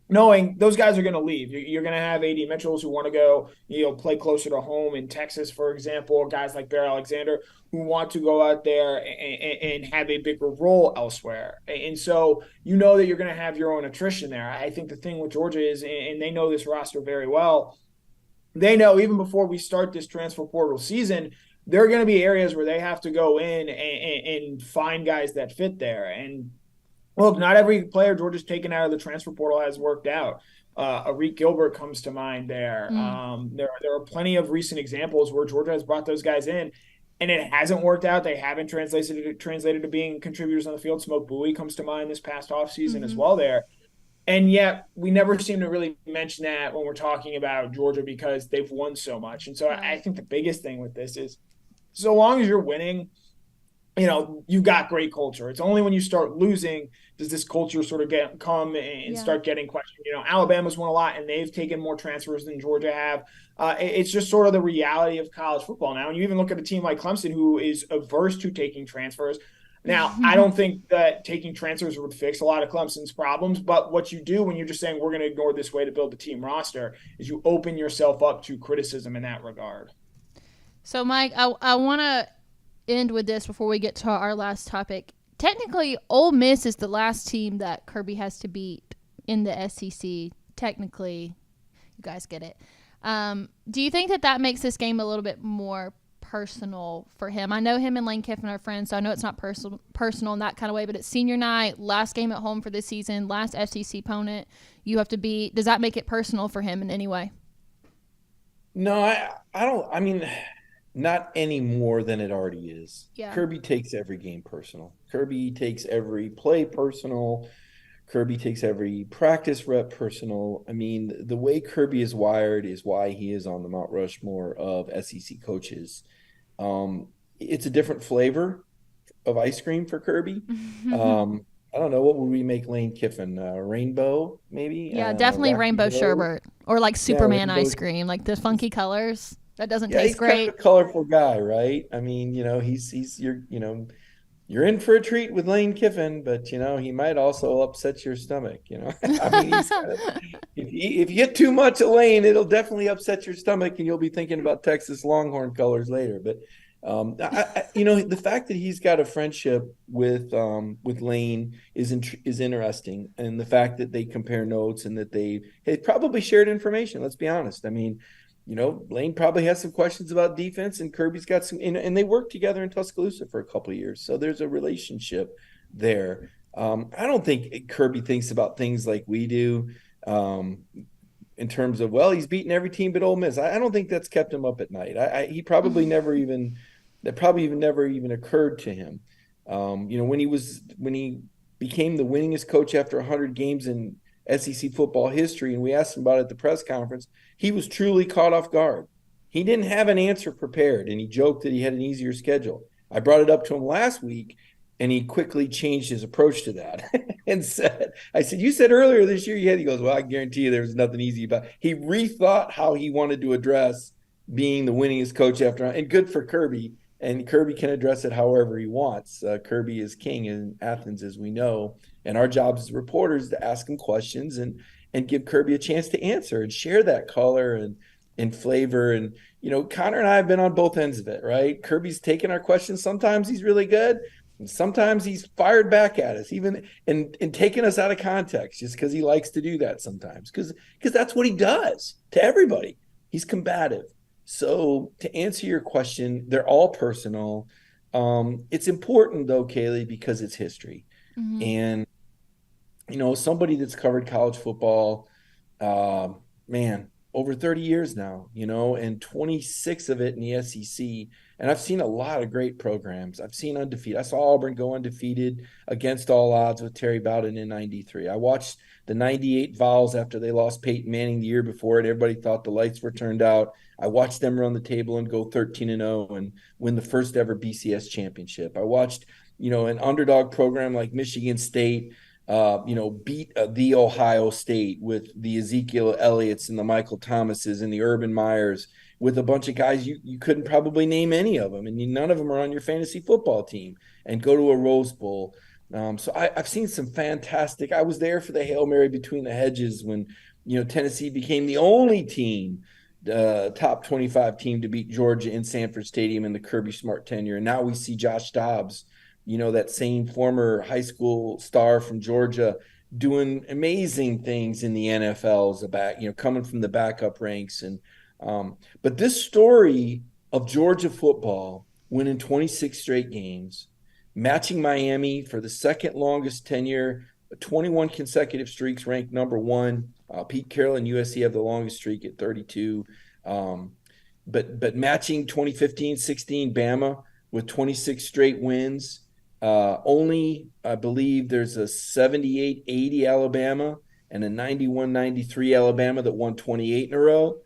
knowing those guys are going to leave. You're going to have AD Mitchells who want to go, play closer to home in Texas, for example, guys like Bear Alexander who want to go out there and have a bigger role elsewhere. And so that you're going to have your own attrition there. I think the thing with Georgia is, and they know this roster very well, they know even before we start this transfer portal season, there are going to be areas where they have to go in and find guys that fit there. And look, not every player Georgia's taken out of the transfer portal has worked out. Arik Gilbert comes to mind there. There are plenty of recent examples where Georgia has brought those guys in, and it hasn't worked out. They haven't translated to being contributors on the field. Smoke Bowie comes to mind this past offseason as well there. And yet we never seem to really mention that when we're talking about Georgia because they've won so much. And so I think the biggest thing with this is so long as you're winning, you've got great culture. It's only when you start losing does this culture sort of come and start getting questioned. Alabama's won a lot and they've taken more transfers than Georgia have. It's just sort of the reality of college football now. And you even look at a team like Clemson who is averse to taking transfers. Now, I don't think that taking transfers would fix a lot of Clemson's problems, but what you do when you're just saying we're going to ignore this way to build the team roster is you open yourself up to criticism in that regard. So, Mike, I want to end with this before we get to our last topic. Technically, Ole Miss is the last team that Kirby has to beat in the SEC. Technically, you guys get it. Do you think that makes this game a little bit more personal for him? I know him and Lane Kiffin are friends, so I know it's not personal in that kind of way, but it's senior night, last game at home for this season, last SEC opponent you have to beat. Does that make it personal for him in any way? No, I don't. I mean, not any more than it already is. Yeah. Kirby takes every game personal. Kirby takes every play personal. Kirby takes every practice rep personal. I mean, the way Kirby is wired is why he is on the Mount Rushmore of SEC coaches. It's a different flavor of ice cream for Kirby. I don't know, what would we make Lane Kiffin? Rainbow, maybe? Yeah, definitely rainbow sherbet or like Superman ice cream, like the funky colors. That doesn't taste great. He's kind of a colorful guy, right? I mean, you're in for a treat with Lane Kiffin, but he might also upset your stomach. I mean, if you get too much of Lane, it'll definitely upset your stomach, and you'll be thinking about Texas Longhorn colors later. But the fact that he's got a friendship with Lane is interesting, and the fact that they compare notes and that they probably shared information. Let's be honest. I mean, Lane probably has some questions about defense, and Kirby's got some, and they worked together in Tuscaloosa for a couple of years. So there's a relationship there. I don't think Kirby thinks about things like we do in terms of, he's beaten every team but Ole Miss. I don't think that's kept him up at night. He probably never even occurred to him. When he became the winningest coach after 100 games in SEC football history, and we asked him about it at the press conference, he was truly caught off guard. He didn't have an answer prepared, and he joked that he had an easier schedule. I brought it up to him last week, and he quickly changed his approach to that and said, you said earlier this year you had, he goes, I guarantee you there's nothing easy about it. He rethought how he wanted to address being the winningest coach after, and good for Kirby. And Kirby can address it however he wants. Kirby is king in Athens, as we know. And our job as reporters to ask him questions and give Kirby a chance to answer and share that color and flavor. And, Connor and I have been on both ends of it, right? Kirby's taken our questions. Sometimes he's really good. And sometimes he's fired back at us, even and taking us out of context, just because he likes to do that sometimes. Because that's what he does to everybody. He's combative. So to answer your question, they're all personal. It's important, though, Kaylee, because it's history. Mm-hmm. And, somebody that's covered college football, over 30 years now, and 26 of it in the SEC. And I've seen a lot of great programs. I've seen undefeated. I saw Auburn go undefeated against all odds with Terry Bowden in 93. I watched the 98 Vols after they lost Peyton Manning the year before it. Everybody thought the lights were turned out. I watched them run the table and go 13-0 and win the first ever BCS championship. I watched, an underdog program like Michigan State, beat the Ohio State with the Ezekiel Elliott's and the Michael Thomases and the Urban Meyers with a bunch of guys you couldn't probably name any of them, and none of them are on your fantasy football team, and go to a Rose Bowl. So I've seen some fantastic. I was there for the Hail Mary between the hedges when Tennessee became the only team, top 25 team to beat Georgia in Sanford Stadium in the Kirby Smart tenure, and now we see Josh Dobbs, that same former high school star from Georgia, doing amazing things in the NFL as a back, coming from the backup ranks. And but this story of Georgia football winning 26 straight games, matching Miami for the second longest tenure, 21 consecutive streaks, ranked number one. Pete Carroll and USC have the longest streak at 32. But matching 2015-16 Bama with 26 straight wins. Only, I believe, there's a 78-80 Alabama and a 91-93 Alabama that won 28 in a row.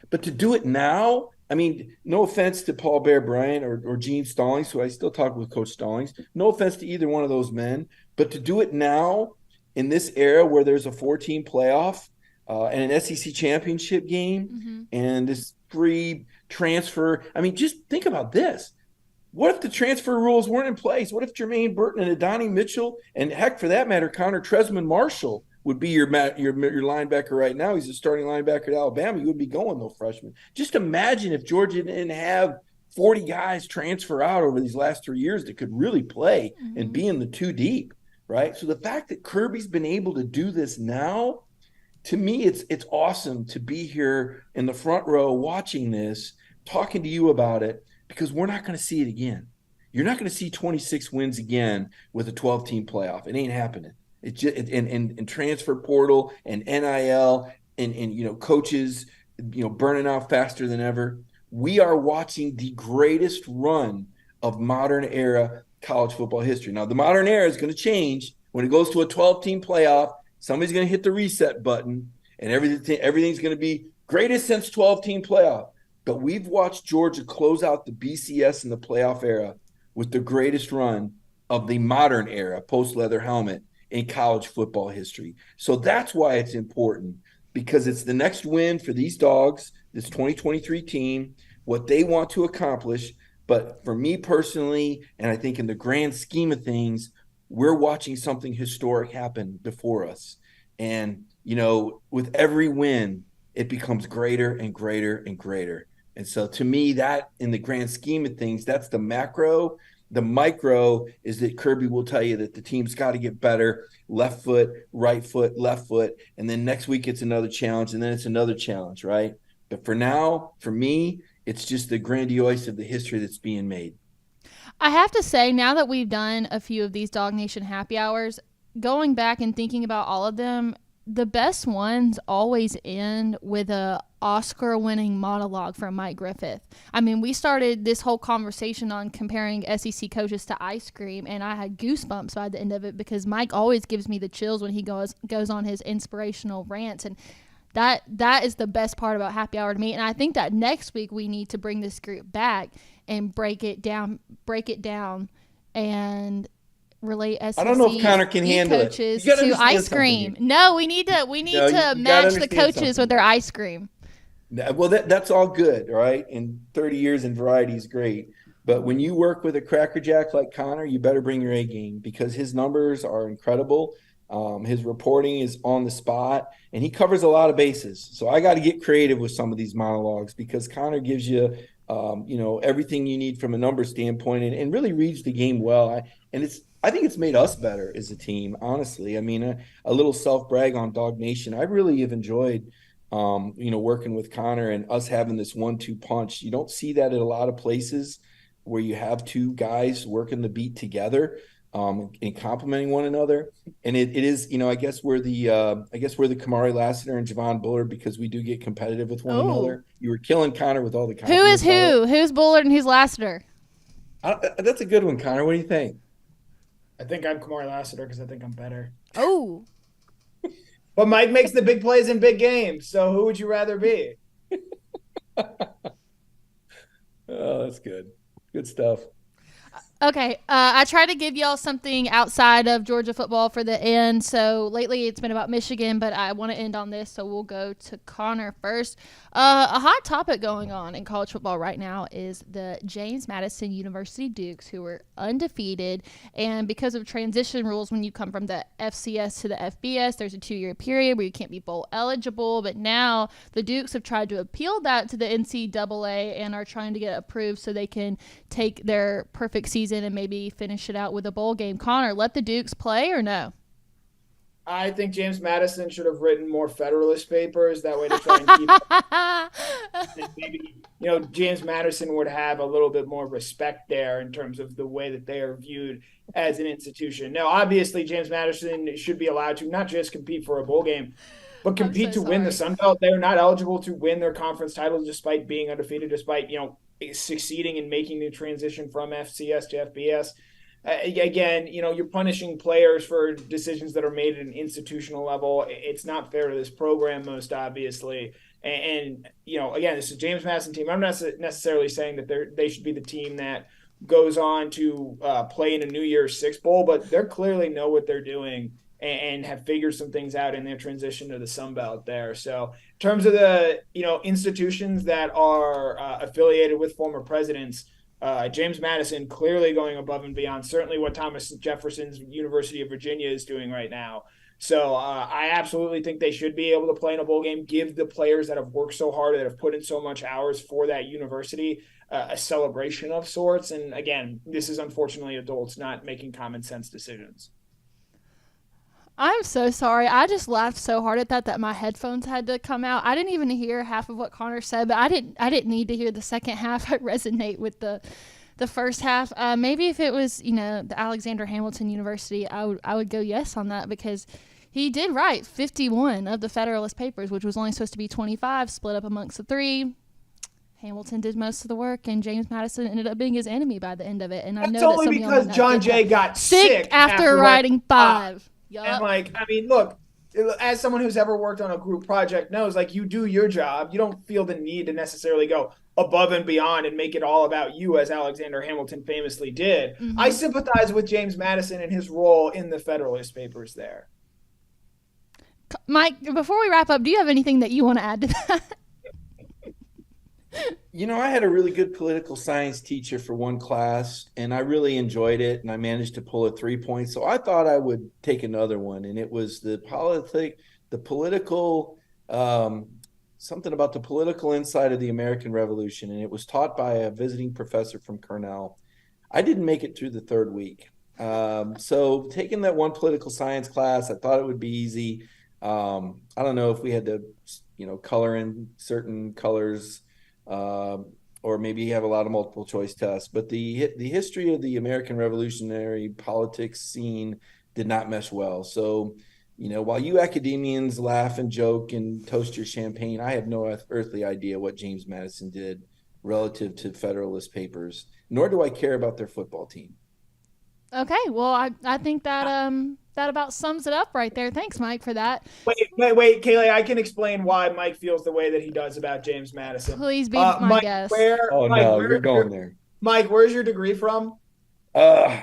But to do it now, I mean, no offense to Paul Bear Bryant or Gene Stallings, who I still talk with Coach Stallings. No offense to either one of those men. But to do it now in this era where there's a 4-team playoff and an SEC championship game and this free transfer. I mean, just think about this. What if the transfer rules weren't in place? What if Jermaine Burton and Adonai Mitchell, and heck, for that matter, Connor Tresman Marshall would be your linebacker right now? He's a starting linebacker at Alabama. You would be going, though, freshman. Just imagine if Georgia didn't have 40 guys transfer out over these last 3 years that could really play and be in the 2 deep. right? So the fact that Kirby's been able to do this now, to me, it's awesome to be here in the front row watching this, talking to you about it, because we're not going to see it again. You're not going to see 26 wins again with a 12-team playoff. It ain't happening. It just and transfer portal and NIL and coaches burning out faster than ever. We are watching the greatest run of modern era college football history. Now, the modern era is going to change when it goes to a 12-team playoff. Somebody's going to hit the reset button, and everything's going to be greatest since 12-team playoff. But we've watched Georgia close out the BCS in the playoff era with the greatest run of the modern era, post-leather helmet, in college football history. So that's why it's important, because it's the next win for these dogs, this 2023 team, what they want to accomplish. But for me personally, and I think in the grand scheme of things, we're watching something historic happen before us. And, with every win, it becomes greater and greater and greater. And so to me, that in the grand scheme of things, that's the macro. The micro is that Kirby will tell you that the team's got to get better, left foot, right foot, left foot. And then next week it's another challenge, and then it's another challenge, right? But for now, for me, it's just the grandiose of the history that's being made. I have to say, now that we've done a few of these Dog Nation happy hours, going back and thinking about all of them, the best ones always end with a Oscar-winning monologue from Mike Griffith. I mean, we started this whole conversation on comparing SEC coaches to ice cream, and I had goosebumps by the end of it because Mike always gives me the chills when he goes on his inspirational rants, and that is the best part about happy hour to me. And I think that next week we need to bring this group back and break it down and relate SEC I don't know if Connor can handle coaches to ice cream. No, we need to match the coaches with their ice cream. Well, that's all good, right? And 30 years in variety is great. But when you work with a Cracker Jack like Connor, you better bring your A game, because his numbers are incredible. His reporting is on the spot, and he covers a lot of bases. So I got to get creative with some of these monologues, because Connor gives you, everything you need from a number standpoint, and really reads the game well. I think it's made us better as a team, honestly. I mean, a little self-brag on Dog Nation. I really have enjoyed, working with Connor and us having this 1-2 punch. You don't see that at a lot of places where you have two guys working the beat together, and complementing one another. And it is, I guess we're the Kamari Lasser and Javon Bullard, because we do get competitive with one another. You were killing Connor with all the compliments. Who is who? Who's Bullard and who's Lassiter? That's a good one, Connor. What do you think? I think I'm Kamari Lasser because I think I'm better. Oh. But Mike makes the big plays in big games, so who would you rather be? Oh, that's good. Good stuff. Okay, I try to give y'all something outside of Georgia football for the end. So lately it's been about Michigan, but I want to end on this, so we'll go to Connor first. A hot topic going on in college football right now is the James Madison University Dukes, who are undefeated. And because of transition rules, when you come from the FCS to the FBS, there's a 2-year period where you can't be bowl eligible. But now the Dukes have tried to appeal that to the NCAA and are trying to get approved so they can take their perfect season and maybe finish it out with a bowl game. Connor, let the Dukes play or no? I think James Madison should have written more Federalist Papers. That way to try and keep maybe, James Madison would have a little bit more respect there in terms of the way that they are viewed as an institution. Now, obviously, James Madison should be allowed to not just compete for a bowl game, but compete to win the Sun Belt. They're not eligible to win their conference title despite being undefeated, despite, succeeding in making the transition from FCS to FBS. Again, you're punishing players for decisions that are made at an institutional level. It's not fair to this program, most obviously. And again, this is a James Madison team. I'm not necessarily saying that they should be the team that goes on to play in a New Year's Six Bowl, but they clearly know what they're doing and have figured some things out in their transition to the Sun Belt there. So in terms of the, institutions that are affiliated with former presidents, James Madison clearly going above and beyond, certainly what Thomas Jefferson's University of Virginia is doing right now. So I absolutely think they should be able to play in a bowl game, give the players that have worked so hard, that have put in so much hours for that university, a celebration of sorts. And again, this is unfortunately adults not making common sense decisions. I'm so sorry. I just laughed so hard at that my headphones had to come out. I didn't even hear half of what Connor said, but I didn't need to hear the second half. I resonate with the first half. Maybe if it was, the Alexander Hamilton University, I would go yes on that, because he did write 51 of the Federalist Papers, which was only supposed to be 25, split up amongst the three. Hamilton did most of the work, and James Madison ended up being his enemy by the end of it. And I know That's only that because John Jay got sick after writing 5. Yep. And look, as someone who's ever worked on a group project knows, you do your job. You don't feel the need to necessarily go above and beyond and make it all about you, as Alexander Hamilton famously did. Mm-hmm. I sympathize with James Madison and his role in the Federalist Papers there. Mike, before we wrap up, do you have anything that you want to add to that? I had a really good political science teacher for one class, and I really enjoyed it, and I managed to pull a 3 points. So I thought I would take another one, and it was something about the political inside of the American Revolution, and it was taught by a visiting professor from Cornell. I didn't make it through the third week. So taking that one political science class, I thought it would be easy. I don't know if we had to, color in certain colors, or maybe you have a lot of multiple choice tests, but the history of the American revolutionary politics scene did not mesh well. So, while you academians laugh and joke and toast your champagne, I have no earthly idea what James Madison did relative to Federalist Papers, nor do I care about their football team. Okay, well, I think that that about sums it up right there. Thanks, Mike, for that. Wait, Kaylee, I can explain why Mike feels the way that he does about James Madison. Please be my Mike, guest. You're going there. Mike, where's your degree from? Do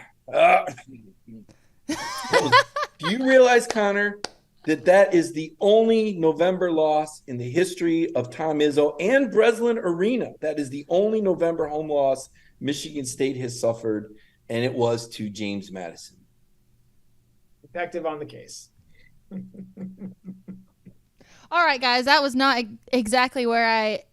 you realize, Connor, that is the only November loss in the history of Tom Izzo and Breslin Arena? That is the only November home loss Michigan State has suffered, and it was to James Madison. Detective on the case. All right, guys, that was not exactly where I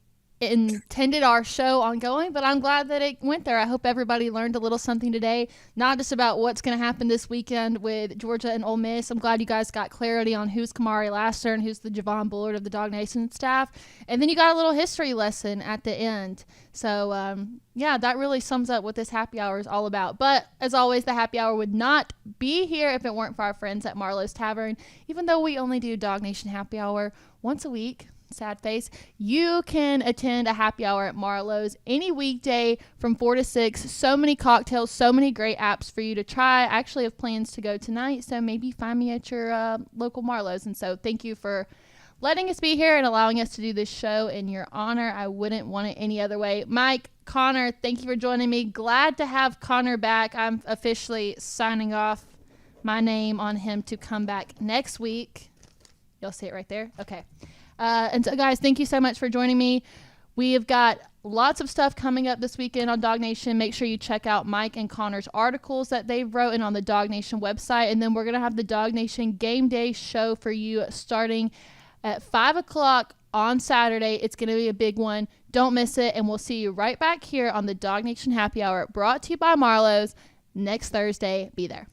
intended our show on going, but I'm glad that it went there. I hope everybody learned a little something today, not just about what's going to happen this weekend with Georgia and Ole Miss. I'm glad you guys got clarity on who's Kamari Lasser and who's the Javon Bullard of the Dog Nation staff. And then you got a little history lesson at the end. So, that really sums up what this happy hour is all about. But as always, the happy hour would not be here if it weren't for our friends at Marlowe's Tavern. Even though we only do Dog Nation happy hour once a week, sad face, you can attend a happy hour at Marlowe's any weekday from 4 to 6. So many cocktails, so many great apps for you to try. I actually have plans to go tonight, so maybe find me at your local Marlowe's. And so thank you for letting us be here and allowing us to do this show in your honor. I wouldn't want it any other way. Mike, Connor, thank you for joining me. Glad to have Connor back. I'm officially signing off my name on him to come back next week. You'll see it right there? Okay. And so, guys, thank you so much for joining me. We have got lots of stuff coming up this weekend on Dog Nation. Make sure you check out Mike and Connor's articles that they've written on the Dog Nation website. And then we're going to have the Dog Nation Game Day show for you starting at 5 o'clock on Saturday. It's going to be a big one. Don't miss it. And we'll see you right back here on the Dog Nation Happy Hour, brought to you by Marlowe's next Thursday. Be there.